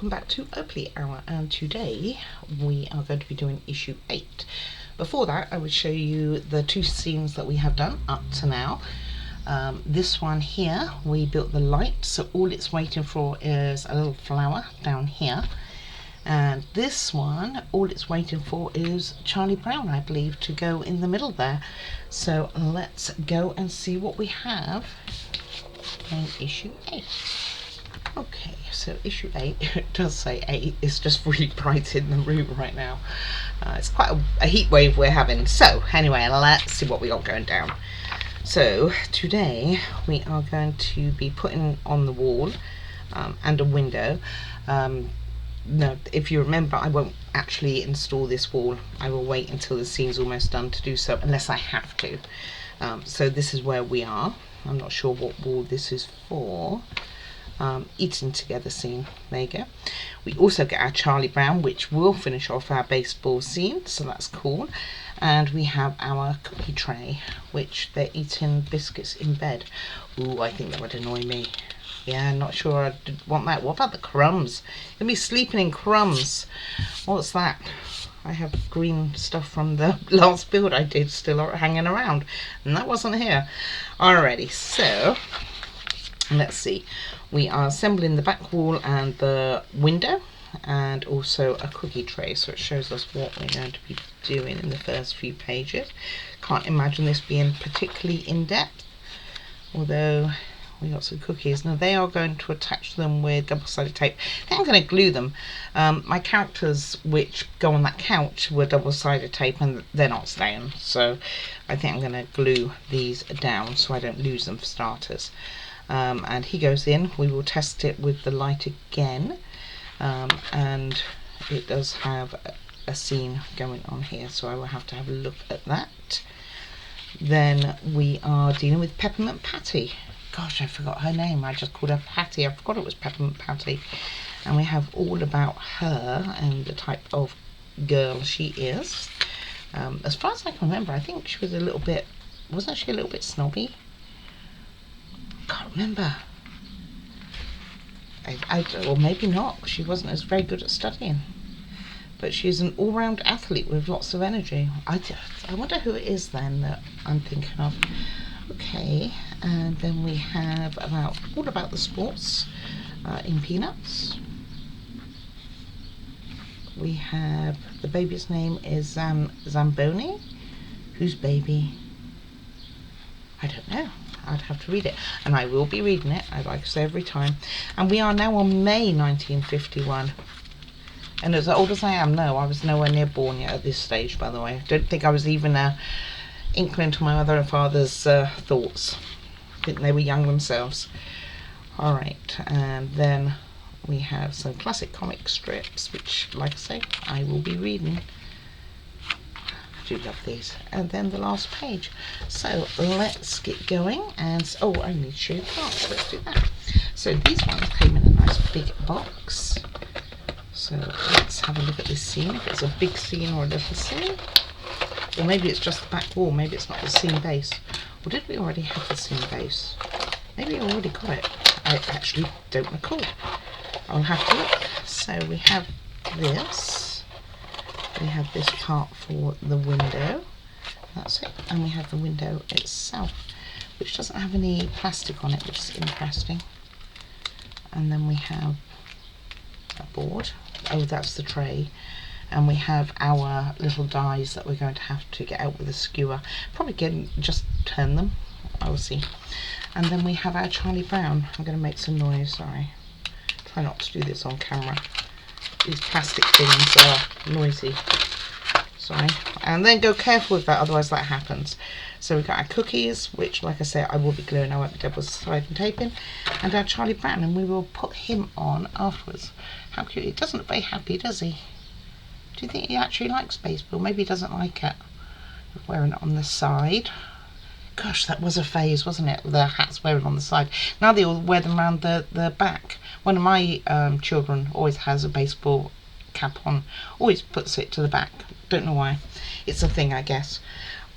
welcome back to Opally Hour, and today we are going to be doing issue 8. Before that, I would show you the 2 scenes that we have done up to now. This one here, we built the light, so all it's waiting for is a little flower down here. And this one, all it's waiting for is Charlie Brown, I believe, to go in the middle there. So let's go and see what we have in issue 8. Okay, so issue 8, it does say 8, it's just really bright in the room right now. It's quite a heat wave we're having. So anyway, let's see what we got going down. So today we are going to be putting on the wall and a window. No, if you remember, I won't actually install this wall. I will wait until the scene's almost done to do so, unless I have to. So this is where we are. I'm not sure what wall this is for. Eating together scene, there you go. We also get our Charlie Brown, which will finish off our baseball scene, so that's cool. And we have our cookie tray, which they're eating biscuits in bed. Ooh, I think that would annoy me. Yeah, not sure I'd want that. What about the crumbs? Gonna be sleeping in crumbs. What's that? I have green stuff from the last build I did still hanging around, and that wasn't here. Alrighty, so let's see. We are assembling the back wall and the window, and also a cookie tray, so it shows us what we're going to be doing in the first few pages. Can't imagine this being particularly in-depth, although we got some cookies. Now they are going to attach them with double-sided tape. I think I'm going to glue them. My characters which go on that couch were double-sided tape and they're not staying, so I think I'm going to glue these down so I don't lose them for starters. And he goes in. We will test it with the light again, and it does have a scene going on here, so I will have to have a look at that. Then we are dealing with Peppermint Patty. Gosh, I forgot her name. I just called her Patty. I forgot it was Peppermint Patty. And we have all about her and the type of girl she is. As far as I can remember, I think she was a little bit, wasn't she a little bit snobby? Can't remember. Or maybe not. She wasn't as very good at studying. But she's an all-round athlete with lots of energy. I wonder who it is then that I'm thinking of. Okay, and then we have all about the sports in Peanuts. We have the baby's name is Zamboni. Whose baby? I don't know. I'd have to read it, and I will be reading it, I like to say every time. And we are now on May 1951. And as old as I am, no, I was nowhere near born yet at this stage, by the way. I don't think I was even inkling to my mother and father's thoughts. I think they were young themselves. Alright, and then we have some classic comic strips, which, like I say, I will be reading. I do love these. And then the last page. So let's get going. And oh, I need to show you parts. Let's do that. So these ones came in a nice big box. So let's have a look at this scene, if it's a big scene or a little scene. Or maybe it's just the back wall, maybe it's not the scene base. Or did we already have the scene base? Maybe I already got it. I actually don't recall. I'll have to look. So we have this. We have this part for the window. That's it. And we have the window itself, which doesn't have any plastic on it, which is interesting. And then we have a board. Oh, that's the tray. And we have our little dies that we're going to have to get out with a skewer. Probably just turn them. I will see. And then we have our Charlie Brown. I'm going to make some noise, sorry. Try not to do this on camera. These plastic things are noisy. Sorry. And then go careful with that, otherwise that happens. So we've got our cookies, which, like I said, I will be gluing. I won't be double-sided taping. And our Charlie Brown, and we will put him on afterwards. How cute. He doesn't look very happy, does he? Do you think he actually likes baseball? Maybe he doesn't like it. Wearing it on the side. Gosh, that was a phase, wasn't it? The hats wearing on the side. Now they all wear them around the back. One of my children always has a baseball cap on. Always puts it to the back. Don't know why. It's a thing, I guess.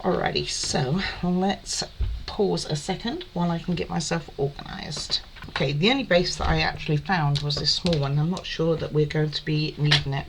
Alrighty, so let's pause a second while I can get myself organised. Okay, the only base that I actually found was this small one. I'm not sure that we're going to be needing it.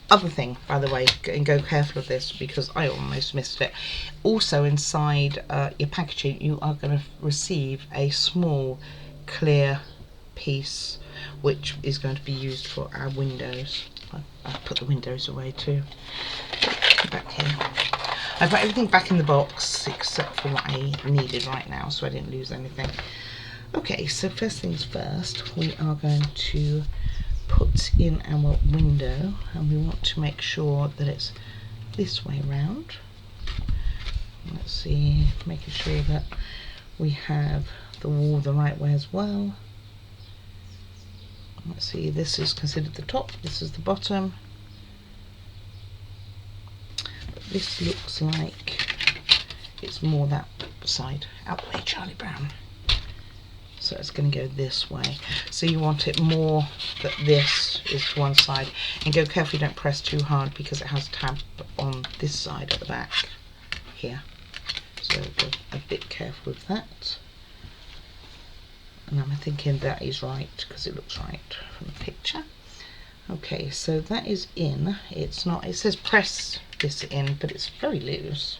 Other thing, by the way, and go careful of this because I almost missed it. Also inside your packaging, you are going to receive a small clear piece which is going to be used for our windows. I'll put the windows away too. Back here. I put everything back in the box except for what I needed right now, so I didn't lose anything. Okay, so first things first, we are going to put in our window, and we want to make sure that it's this way round. Let's see, making sure that we have the wall the right way as well. Let's see, this is considered the top, this is the bottom. But this looks like it's more that side. Out the way, Charlie Brown. So it's going to go this way. So you want it more that this is to one side. And go carefully, don't press too hard because it has tab on this side at the back here. So go a bit careful with that. And I'm thinking that is right because it looks right from the picture. Okay, so that is in. It's not, it says press this in, but it's very loose.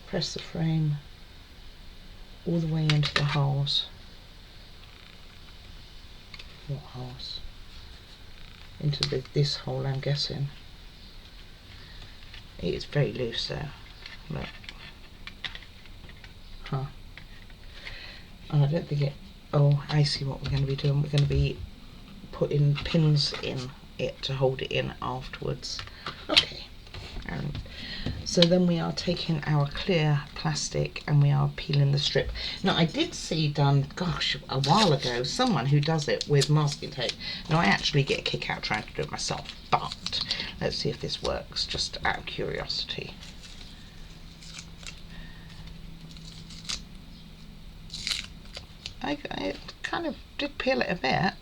Press the frame all the way into the holes. What holes? Into this hole, I'm guessing. It is very loose though. Look. Huh. Oh, I don't think it... Oh, I see what we're going to be doing. We're going to be putting pins in it to hold it in afterwards. Okay. So then we are taking our clear plastic and we are peeling the strip. Now I did see done, gosh, a while ago, someone who does it with masking tape. Now I actually get a kick out trying to do it myself, but let's see if this works, just out of curiosity. I kind of did peel it a bit.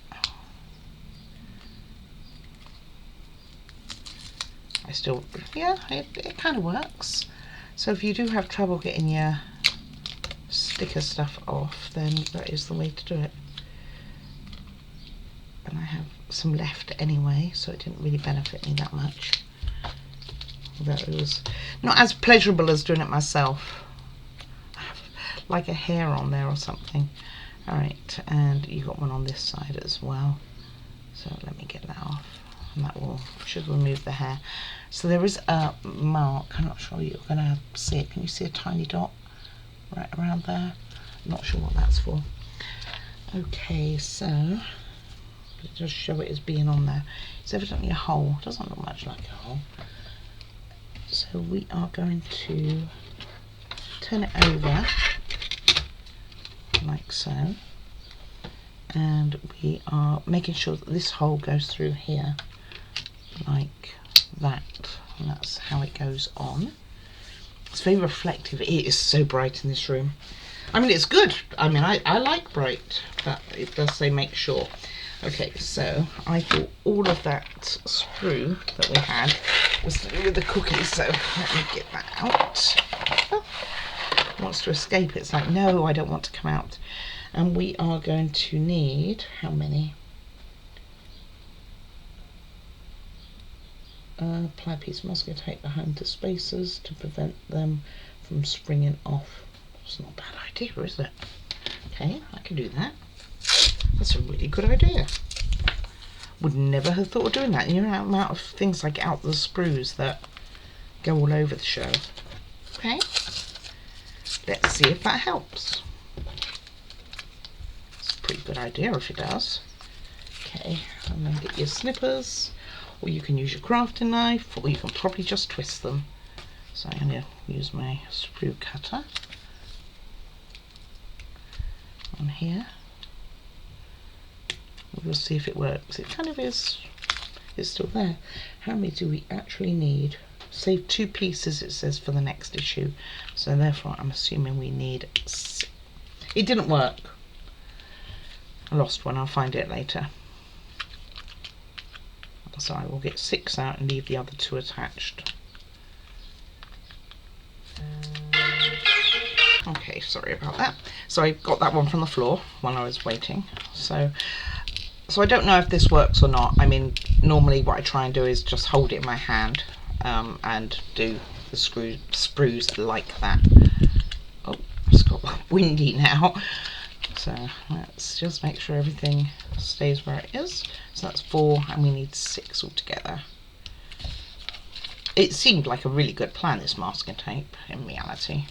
I still, yeah, it kind of works. So if you do have trouble getting your sticker stuff off, then that is the way to do it. And I have some left anyway, so it didn't really benefit me that much. Although it was not as pleasurable as doing it myself. Like a hair on there or something. Alright, and you got one on this side as well. So let me get that off. And that will, should remove the hair. So there is a mark, I'm not sure you're going to see it. Can you see a tiny dot right around there? I'm not sure what that's for. Okay, so just show it as being on there. It's evidently a hole, doesn't look much like a hole. So we are going to turn it over like so, and we are making sure that this hole goes through here like that, and that's how it goes on. It's very reflective. It is so bright in this room. I mean, it's good. I mean, I like bright, but it does say make sure. Okay, so I thought all of that sprue that we had was to do with the cookies, so let me get that out. Oh, it wants to escape. It's like, no, I don't want to come out. And we are going to need, how many? Apply a piece of masking tape behind the spacers to prevent them from springing off. It's not a bad idea, is it? Okay, I can do that. That's a really good idea. Would never have thought of doing that. You know the amount of things I get out of the sprues that go all over the show. Okay, let's see if that helps. It's a pretty good idea if it does. Okay, and then get your snippers. Or you can use your crafting knife, or you can probably just twist them. So I'm going to use my sprue cutter on here. We'll see if it works. It kind of is. It's still there. How many do we actually need? Save 2 pieces, it says, for the next issue. So therefore I'm assuming we need 6. It didn't work. I lost one, I'll find it later. So I will get 6 out and leave the other 2 attached. Okay, Okay, sorry about that. So I got that one from the floor while I was waiting. So I don't know if this works or not. I mean, normally what I try and do is just hold it in my hand and do the sprues like that. Oh, it's got windy now. So let's just make sure everything stays where it is. So that's 4 and we need 6 altogether. It seemed like a really good plan, this masking tape, in reality.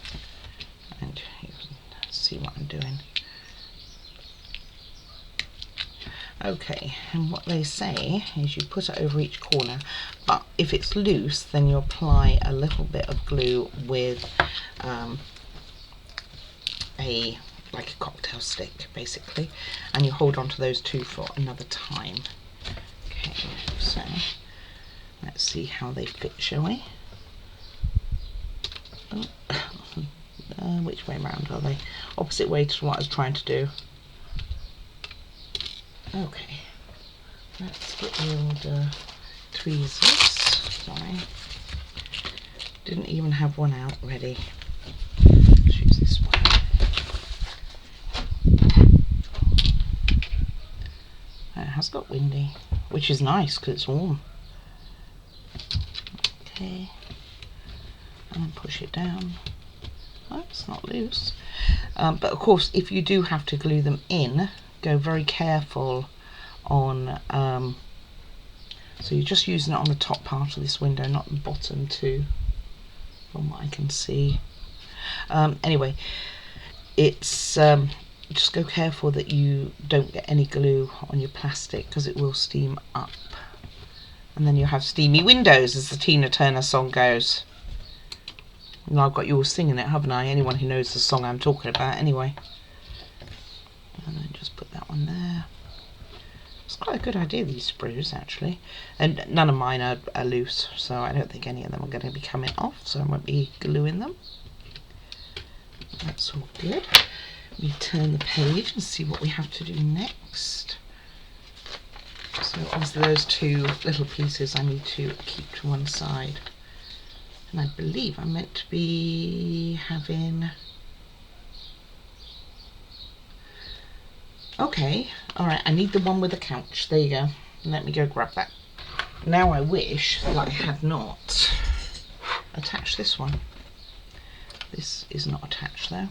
And you can see what I'm doing. Okay, and what they say is you put it over each corner, but if it's loose then you apply a little bit of glue with like a cocktail stick basically, and you hold on to those 2 for another time. Okay, so let's see how they fit, shall we? Which way round are they? Opposite way to what I was trying to do. Okay, let's get the old tweezers. Sorry, didn't even have one out ready. Let's use this one. It has got windy, which is nice because it's warm. Okay, and then push it down. Oh, it's not loose. But of course, if you do have to glue them in, go very careful on, so you're just using it on the top part of this window, not the bottom too, from what I can see. Anyway, it's just go careful that you don't get any glue on your plastic because it will steam up. And then you'll have steamy windows, as the Tina Turner song goes. And I've got you all singing it, haven't I? Anyone who knows the song I'm talking about, anyway. And then just put that one there. It's quite a good idea, these sprues, actually. And none of mine are loose, so I don't think any of them are going to be coming off, so I won't be gluing them. That's all good. We turn the page and see what we have to do next. So obviously those 2 little pieces I need to keep to one side. And I believe I'm meant to be having... Okay, alright, I need the one with the couch. There you go. Let me go grab that. Now I wish that I had not attached this one. This is not attached though.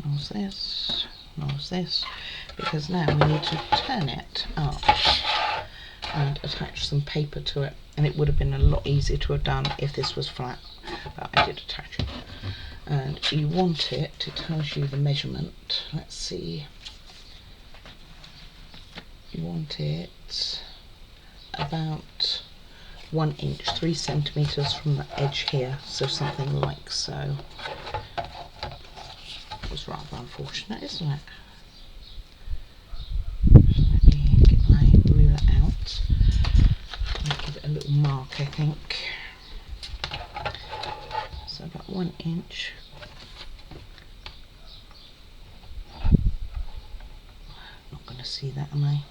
Nor this, nor this, because now we need to turn it up and attach some paper to it, and it would have been a lot easier to have done if this was flat, but I did attach it. And you want it, it tells you the measurement. Let's see, you want it about 1 inch, 3 centimeters from the edge here, so something like so. It was rather unfortunate, isn't it? Let me get my ruler out. I'll give it a little mark, I think. So about 1 inch. Not going to see that, am I?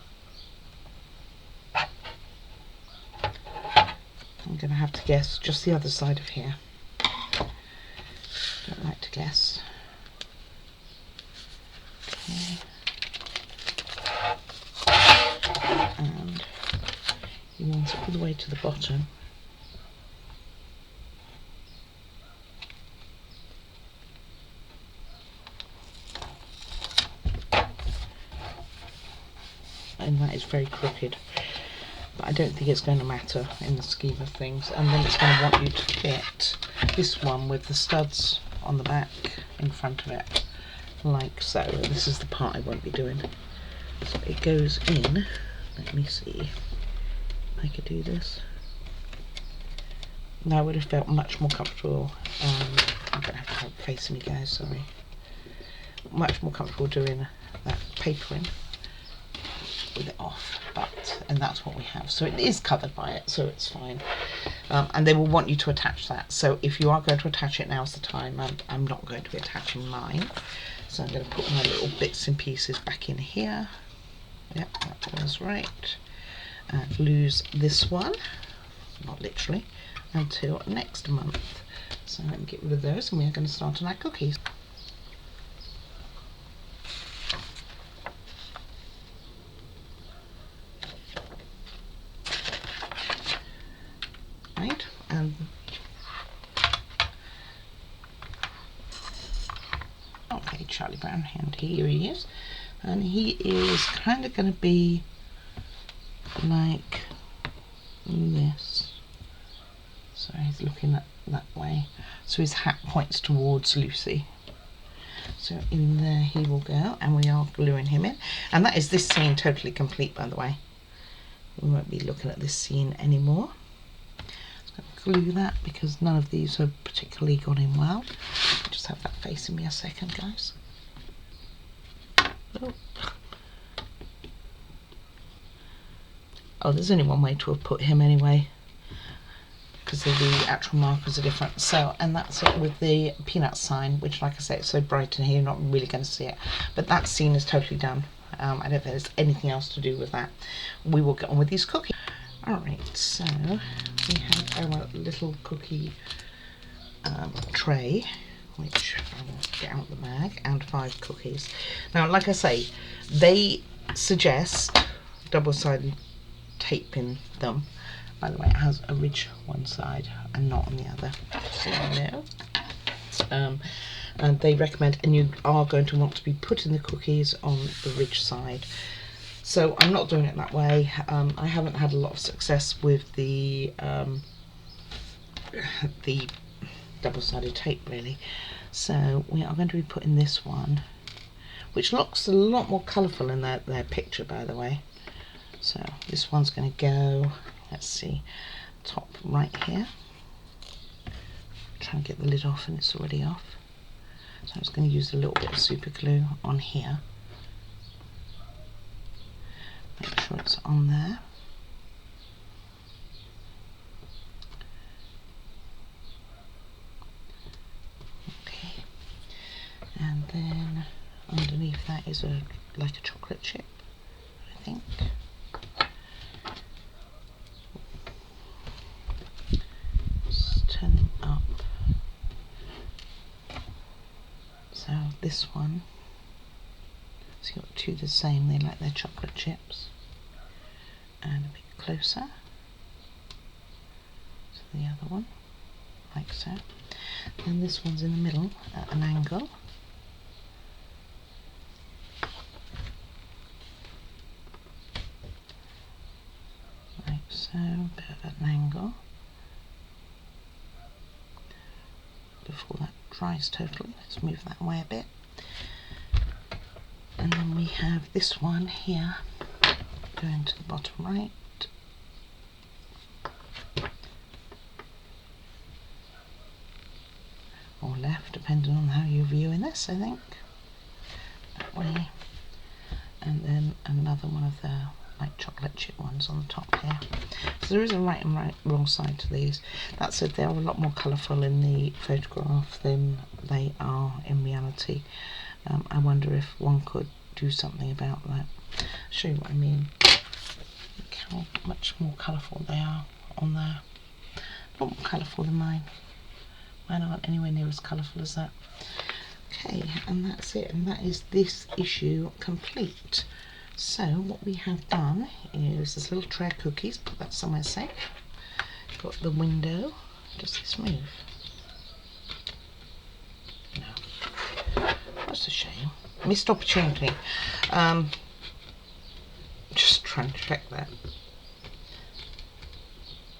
I'm going to have to guess just the other side of here. Don't like to guess. Okay. And you want it all the way to the bottom. And that is very crooked, but I don't think it's going to matter in the scheme of things. And then it's going to want you to fit this one with the studs on the back in front of it, like so. This is the part I won't be doing. So it goes in. Let me see if I could do this. Now I would have felt much more comfortable. I'm going to have to have it facing me, guys, sorry. Much more comfortable doing that papering with it off, and that's what we have. So it is covered by it, so it's fine. And they will want you to attach that. So if you are going to attach it, now's the time. I'm not going to be attaching mine. So I'm going to put my little bits and pieces back in here. Yep, that was right. Lose this one, not literally, until next month. So let me get rid of those, and we are going to start on our cookies. Right, and okay, Charlie Brown, and here he is, and he is kind of going to be like this. So he's looking that way, so his hat points towards Lucy. So in there he will go, and we are gluing him in, and that is this scene totally complete, by the way. We won't be looking at this scene anymore. I'm going to glue that because none of these have particularly gone in well. Just have that facing me a second, guys. Oh, there's only one way to have put him anyway, because the actual markers are different. So, and that's it with the peanut sign, which, like I said, it's so bright in here you're not really going to see it, but that scene is totally done. I don't think there's anything else to do with that. We will get on with these cookies. Alright, so we have our little cookie tray, which I will get out the bag, and 5 cookies. Now, like I say, they suggest double-sided taping them. By the way, it has a ridge one side and not on the other, so you know. And they recommend, and you are going to want to be putting the cookies on the ridge side. So I'm not doing it that way. I haven't had a lot of success with the double-sided tape, really. So we are going to be putting this one, which looks a lot more colourful in their picture, by the way. So this one's going to go, let's see, top right here. Try and get the lid off, and it's already off. So I'm just going to use a little bit of super glue on here. Make sure it's on there. Okay. And then underneath that is like a chocolate chip, I think. Just turn them up. So this one, so you've got 2 the same, they like their chocolate chips. And a bit closer to the other one, like so. And this one's in the middle at an angle. Like so, a bit of an angle. Before that dries totally, let's move that away a bit. And then we have this one here, going to the bottom right. Or left, depending on how you're viewing this, I think. That way. And then another one of the like chocolate chip ones on the top here. So there is a right and wrong side to these. That said, they are a lot more colourful in the photograph than they are in reality. I wonder if one could do something about that. I'll show you what I mean. Look how much more colourful they are on there. A lot more colourful than mine. Mine aren't anywhere near as colourful as that. Okay, and that's it, and that is this issue complete. So what we have done is this little tray of cookies, put that somewhere safe. Got the window. Does this move? No. That's a shame. Missed opportunity. Just trying to check that.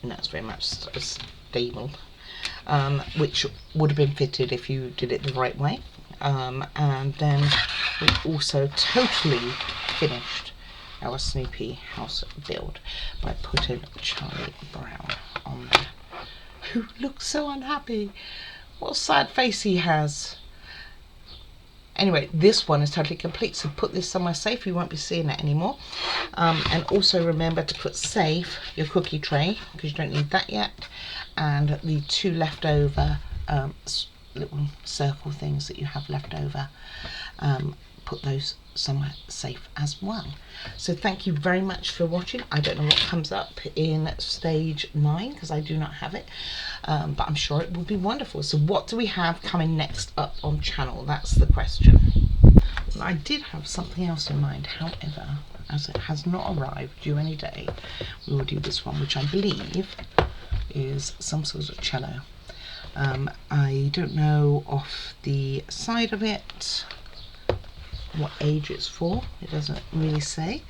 No, it's very much stable. Which would have been fitted if you did it the right way. And then we also totally finished our Snoopy house build by putting Charlie Brown on there, who looks so unhappy. What a sad face he has. Anyway, this one is totally complete, so put this somewhere safe. You won't be seeing it anymore. And also remember to put safe your cookie tray, because you don't need that yet, and the 2 leftover little circle things that you have left over. put those somewhere safe as well. So thank you very much for watching. I don't know what comes up in stage 9 because I do not have it, but I'm sure it will be wonderful. So what do we have coming next up on channel? That's the question. I did have something else in mind, however, as it has not arrived due any day, we will do this one, which I believe is some sort of cello. I don't know off the side of it what age it's for, it doesn't really say,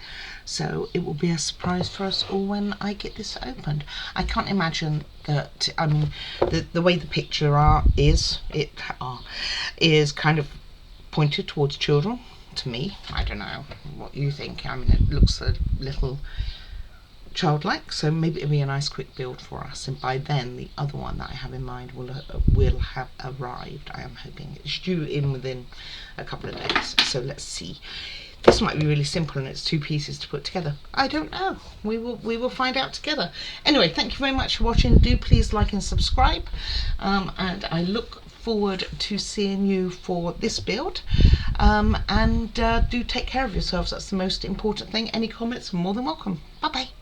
so it will be a surprise for us all when I get this opened. I can't imagine that, I mean, the way the picture is kind of pointed towards children to me. I don't know what you think. I mean, it looks a little childlike, so maybe it'll be a nice quick build for us, and by then the other one that I have in mind will have arrived. I am hoping it's due in within a couple of days, so let's see. This might be really simple and it's 2 pieces to put together. I don't know. We will find out together. Anyway, thank you very much for watching. Do please like and subscribe, and I look forward to seeing you for this build, and do take care of yourselves. That's the most important thing. Any comments are more than welcome. Bye bye.